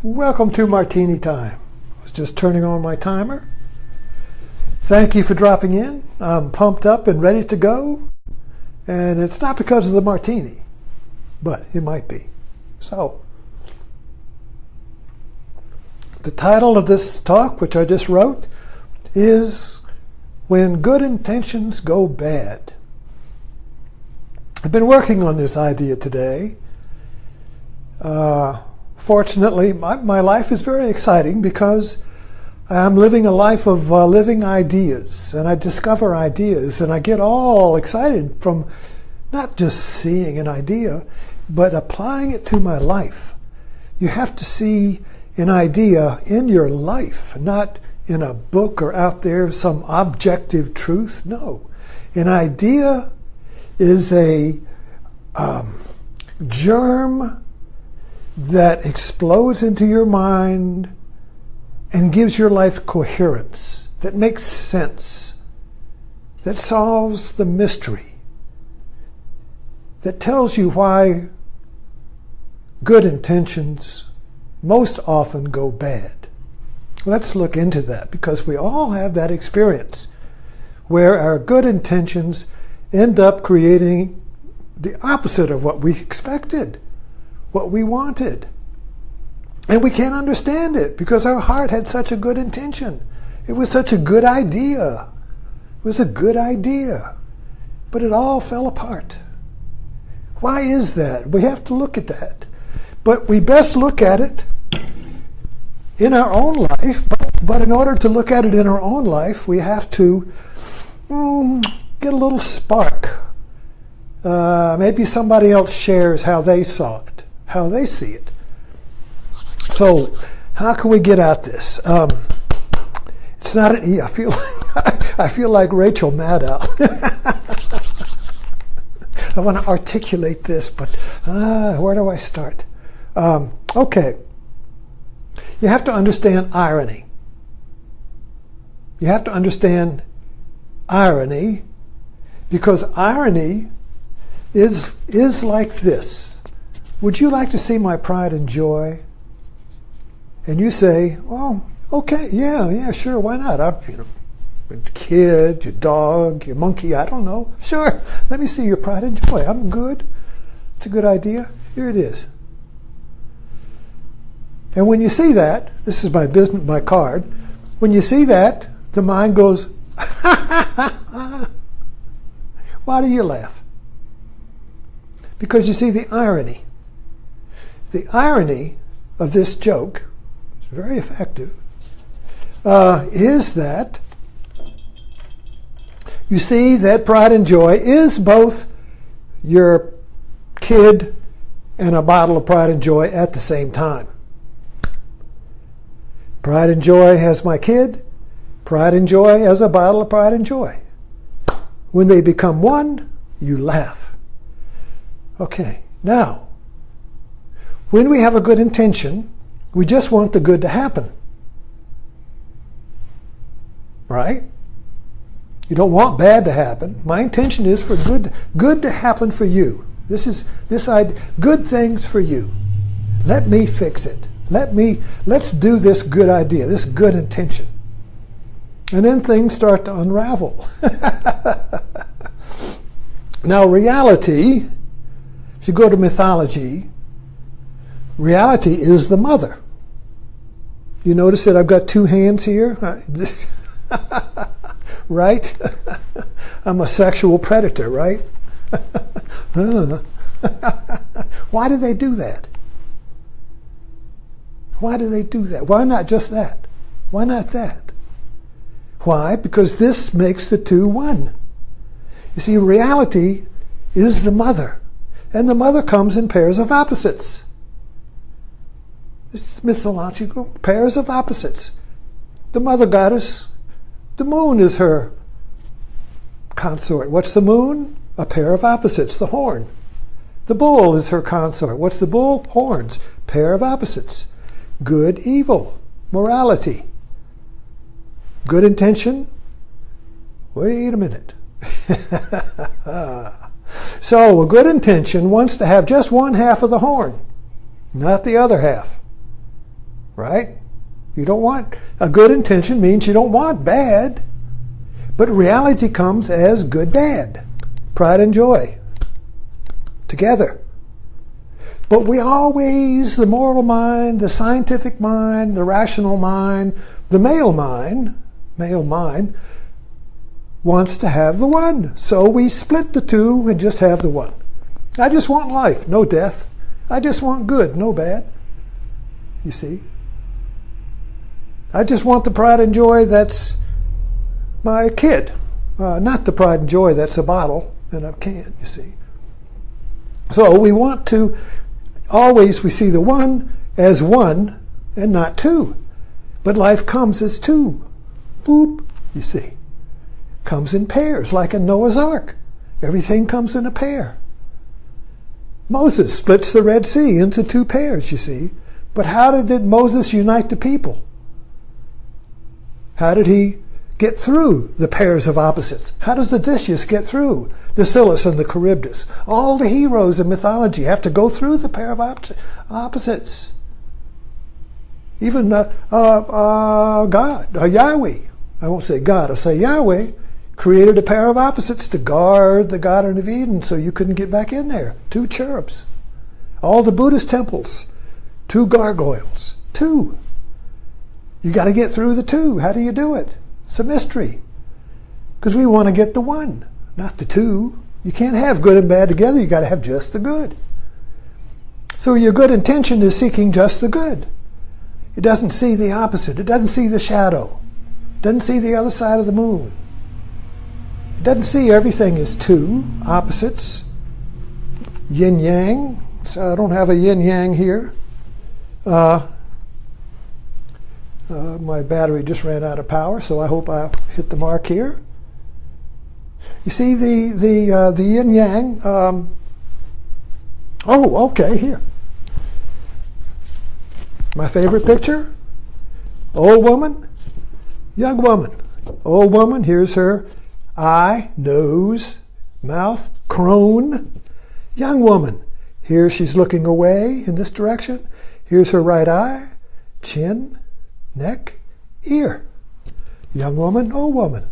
Welcome to Martini Time. I was just turning on my timer. Thank you for dropping in. I'm pumped up and ready to go. And it's not because of the martini, but it might be. So, the title of this talk, which I just wrote, is When Good Intentions Go Bad. I've been working on this idea today. Fortunately, my life is very exciting because I'm living a life of living ideas, and I discover ideas, and I get all excited from not just seeing an idea, but applying it to my life. You have to see an idea in your life, not in a book or out there, some objective truth. No. An idea is a germ that explodes into your mind and gives your life coherence, that makes sense, that solves the mystery, that tells you why good intentions most often go bad. Let's look into that, because we all have that experience where our good intentions end up creating the opposite of what we expected, what we wanted. And we can't understand it because our heart had such a good intention. It was such a good idea. It was a good idea. But it all fell apart. Why is that? We have to look at that. But we best look at it in our own life. But in order to look at it in our own life, we have to get a little spark. Maybe somebody else shares how they saw it, how they see it. So, how can we get at this? It's not an E. I feel like Rachel Maddow. I want to articulate this, but where do I start? Okay. You have to understand irony. You have to understand irony, because irony is like this. Would you like to see my pride and joy? And you say, well, okay, yeah, sure, why not? Your kid, your dog, your monkey, I don't know. Sure, let me see your pride and joy. I'm good. It's a good idea. Here it is. And when you see that, this is my card. When you see that, the mind goes, why do you laugh? Because you see the irony. The irony of this joke, it's very effective, is that you see that pride and joy is both your kid and a bottle of pride and joy at the same time. Pride and joy has my kid, pride and joy has a bottle of pride and joy. When they become one, you laugh. Okay, now, when we have a good intention, we just want the good to happen. Right? You don't want bad to happen. My intention is for good to happen for you. Good things for you. Let me fix it. Let's do this good idea, this good intention. And then things start to unravel. Now, reality, if you go to mythology, reality is the mother. You notice that I've got two hands here? Right? I'm a sexual predator, right? Why do they do that? Why do they do that? Why not just that? Why not that? Why? Because this makes the two one. You see, reality is the mother, and the mother comes in pairs of opposites. This is mythological, pairs of opposites. The mother goddess, the moon is her consort. What's the moon? A pair of opposites, the horn. The bull is her consort. What's the bull? Horns, pair of opposites. Good, evil, morality. Good intention. Wait a minute. So a good intention wants to have just one half of the horn, not the other half. right? You don't want, a good intention means you don't want bad. But reality comes as good, bad, pride and joy, together. But we always, the moral mind, the scientific mind, the rational mind, the male mind wants to have the one. So we split the two and just have the one. I just want life, no death. I just want good, no bad. You see? I just want the pride and joy that's my kid. Not the pride and joy that's a bottle and a can, you see. So we want to, always we see the one as one and not two. But life comes as two. Boop, you see. Comes in pairs, like a Noah's Ark. Everything comes in a pair. Moses splits the Red Sea into two pairs, you see. But how did Moses unite the people? How did he get through the pairs of opposites? How does Odysseus get through the Scylla and the Charybdis? All the heroes of mythology have to go through the pair of opposites. Even God, Yahweh, I won't say God, I'll say Yahweh, created a pair of opposites to guard the Garden of Eden so you couldn't get back in there. Two cherubs. All the Buddhist temples, two gargoyles. Two. You got to get through the two. How do you do it? It's a mystery. Because we want to get the one, not the two. You can't have good and bad together. You got to have just the good. So your good intention is seeking just the good. It doesn't see the opposite. It doesn't see the shadow. It doesn't see the other side of the moon. It doesn't see everything as two opposites. Yin yang. So I don't have a yin yang here. My battery just ran out of power, so I hope I'll hit the mark here. You see the yin yang. Oh, okay, here. My favorite picture: old woman, young woman. Old woman, here's her eye, nose, mouth, crone. Young woman, here she's looking away in this direction. Here's her right eye, chin, neck, ear. Young woman, old woman.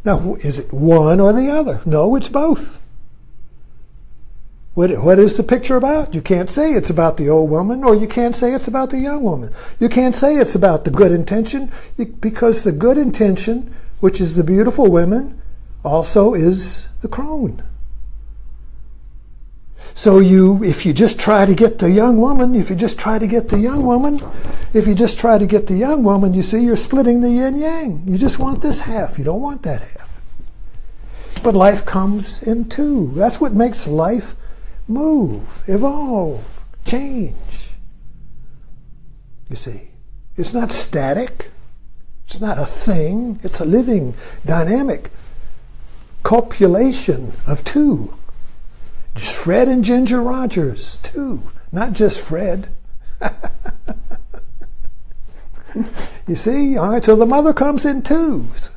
Now, is it one or the other? No, it's both. What is the picture about? You can't say it's about the old woman, or you can't say it's about the young woman. You can't say it's about the good intention, because the good intention, which is the beautiful women, also is the crone. So if you just try to get the young woman, you see, you're splitting the yin yang. You just want this half. You don't want that half. But life comes in two. That's what makes life move, evolve, change. You see, it's not static. It's not a thing. It's a living, dynamic copulation of two. Just Fred and Ginger Rogers, two. Not just Fred. You see? All right, so the mother comes in twos.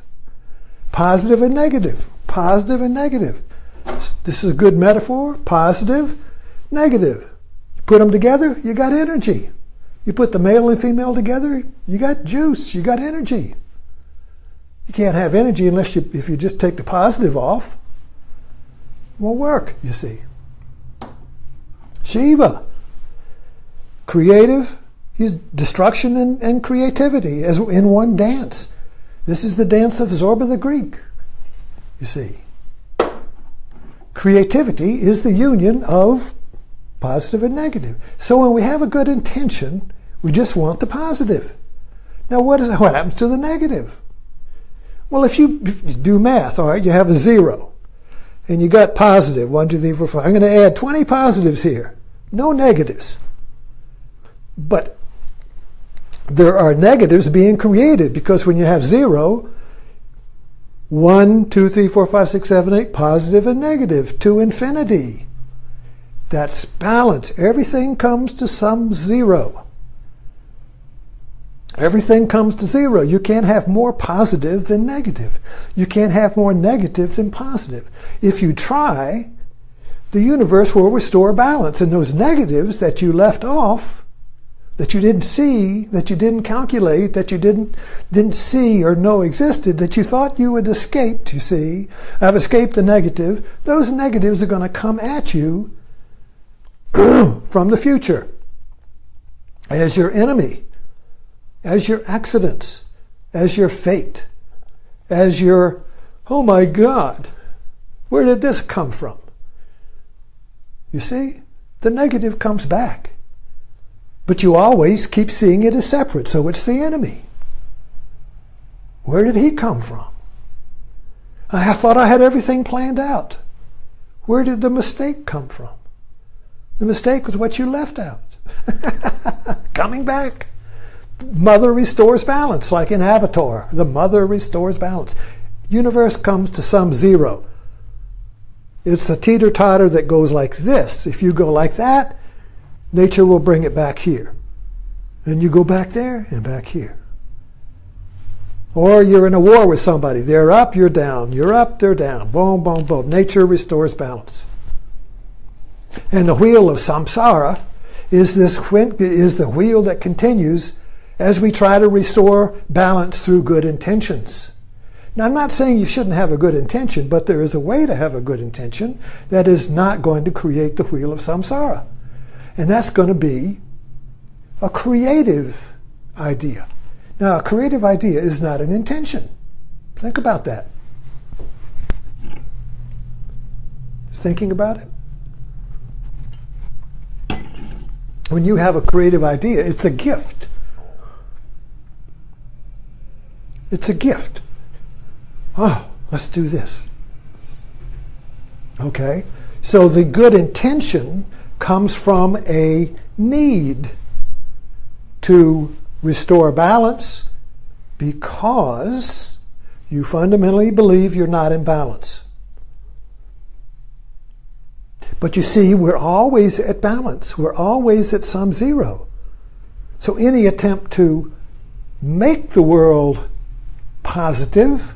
Positive and negative. Positive and negative. This is a good metaphor. Positive, negative. Put them together, you got energy. You put the male and female together, you got juice, you got energy. You can't have energy if you just take the positive off. It won't work, you see. Shiva, creative, he's destruction and creativity as in one dance. This is the dance of Zorba the Greek, you see. Creativity is the union of positive and negative. So when we have a good intention, we just want the positive. Now what happens to the negative? Well, if you do math, all right, you have a 0. And you got positive, 1, 2, 3, 4, 5. I'm going to add 20 positives here. No negatives. But there are negatives being created, because when you have 0, 1, 2, 3, 4, 5, 6, 7, 8, positive and negative to infinity. That's balance. Everything comes to some 0. Everything comes to 0. You can't have more positive than negative. You can't have more negative than positive. If you try, the universe will restore balance, and those negatives that you left off that you didn't see, that you didn't calculate, that you didn't see or know existed, that you thought you had escaped, you see, have escaped the negative, those negatives are going to come at you from the future as your enemy, as your accidents, as your fate, as your, oh my God, where did this come from? You see, the negative comes back. But you always keep seeing it as separate, so it's the enemy. Where did he come from? I thought I had everything planned out. Where did the mistake come from? The mistake was what you left out. Coming back. Mother restores balance, like in Avatar. The mother restores balance. Universe comes to some zero. It's a teeter-totter that goes like this. If you go like that, nature will bring it back here. And you go back there and back here. Or you're in a war with somebody. They're up, you're down. You're up, they're down. Boom, boom, boom. Nature restores balance. And the wheel of samsara is the wheel that continues as we try to restore balance through good intentions. Now, I'm not saying you shouldn't have a good intention, but there is a way to have a good intention that is not going to create the wheel of samsara. And that's going to be a creative idea. Now, a creative idea is not an intention. Think about that. Thinking about it? When you have a creative idea, it's a gift. It's a gift. Oh, let's do this. Okay? So the good intention comes from a need to restore balance because you fundamentally believe you're not in balance. But you see, we're always at balance. We're always at some zero. So any attempt to make the world positive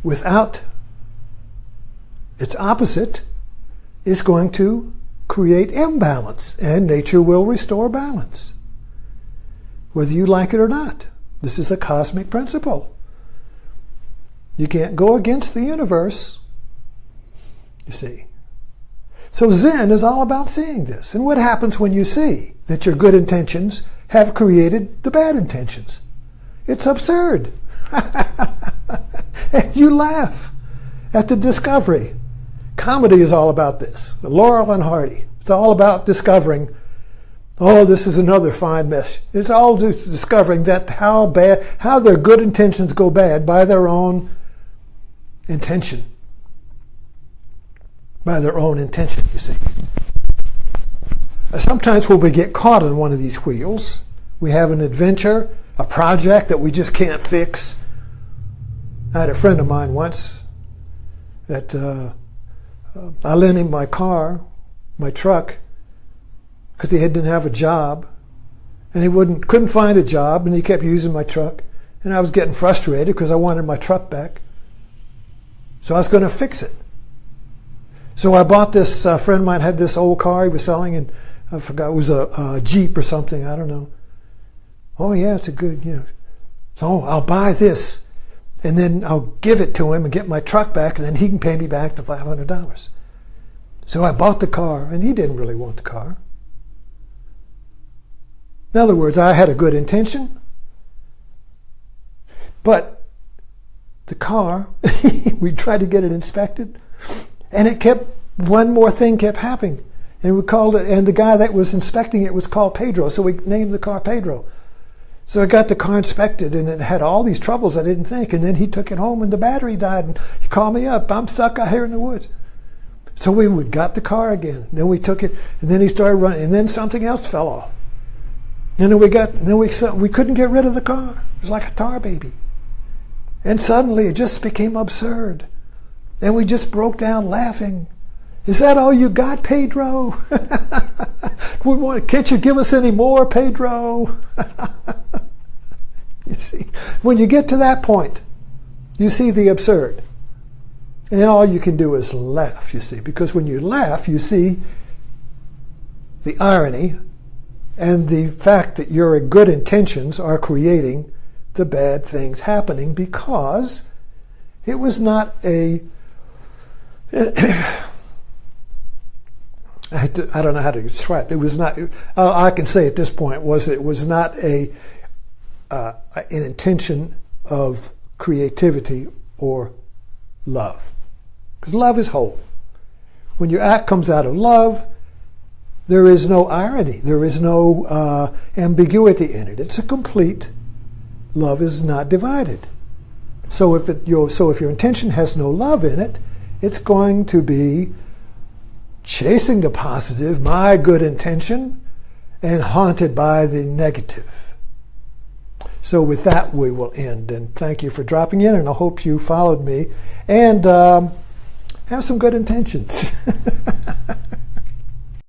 without its opposite is going to create imbalance, and nature will restore balance, whether you like it or not. This is a cosmic principle. You can't go against the universe, you see. So Zen is all about seeing this. And what happens when you see that your good intentions have created the bad intentions? It's absurd. And you laugh at the discovery. Comedy is all about this. Laurel and Hardy. It's all about discovering, oh, this is another fine mess. It's all just discovering that how their good intentions go bad by their own intention. By their own intention, you see. Sometimes when we get caught on one of these wheels, we have an adventure, a project that we just can't fix. I had a friend of mine once that I lent him my car, my truck, because he didn't have a job, and he couldn't find a job, and he kept using my truck, and I was getting frustrated because I wanted my truck back. So I was going to fix it. So I bought this, friend of mine had this old car he was selling, and I forgot, it was a Jeep or something, I don't know. Oh yeah, it's a good, So I'll buy this, and then I'll give it to him and get my truck back, and then he can pay me back the $500. So I bought the car, and he didn't really want the car. In other words, I had a good intention, but the car, we tried to get it inspected, and one more thing kept happening. And we called it, and the guy that was inspecting it was called Pedro, so we named the car Pedro. So I got the car inspected, and it had all these troubles I didn't think. And then he took it home, and the battery died. And he called me up. I'm stuck out here in the woods. So we got the car again. Then we took it, and then he started running, and then something else fell off. And then we couldn't get rid of the car. It was like a tar baby. And suddenly it just became absurd. And we just broke down laughing. Is that all you got, Pedro? Can't you give us any more, Pedro? You see, when you get to that point, you see the absurd. And all you can do is laugh, you see, because when you laugh, you see the irony And the fact that your good intentions are creating the bad things happening because it was not a I don't know how to describe it. It was not. I can say at this point it was not an intention of creativity or love, because love is whole. When your act comes out of love, there is no irony. There is no ambiguity in it. It's a complete. Love is not divided. So if your intention has no love in it, it's going to be chasing the positive, my good intention, and haunted by the negative. So with that, we will end. And thank you for dropping in, and I hope you followed me. And have some good intentions.